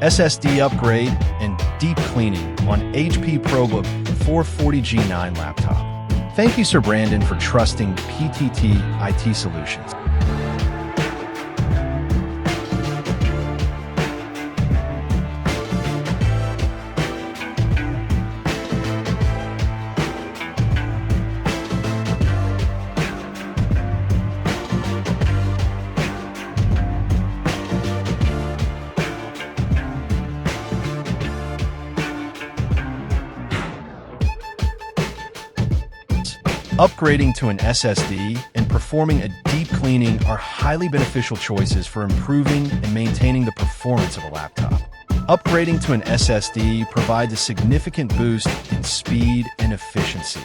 SSD upgrade, and deep cleaning on HP Probook 440G9 laptop. Thank you, Sir Brandon, for trusting PTT IT Solutions. Upgrading to an SSD and performing a deep cleaning are highly beneficial choices for improving and maintaining the performance of a laptop. Upgrading to an SSD provides a significant boost in speed and efficiency,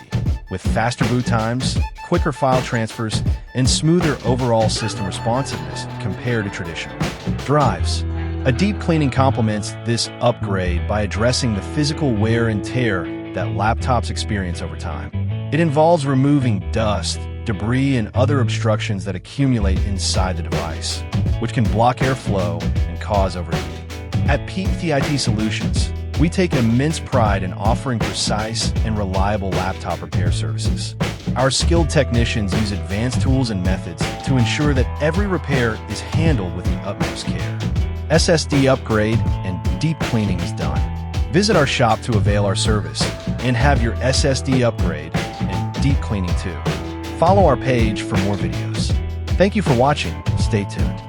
with faster boot times, quicker file transfers, and smoother overall system responsiveness compared to traditional drives. A deep cleaning complements this upgrade by addressing the physical wear and tear that laptops experience over time. It involves removing dust, debris, and other obstructions that accumulate inside the device, which can block airflow and cause overheating. At PTT Solutions, we take immense pride in offering precise and reliable laptop repair services. Our skilled technicians use advanced tools and methods to ensure that every repair is handled with the utmost care. SSD upgrade and deep cleaning is done. Visit our shop to avail our service and have your SSD upgrade and deep cleaning too. Follow our page for more videos. Thank you for watching. Stay tuned.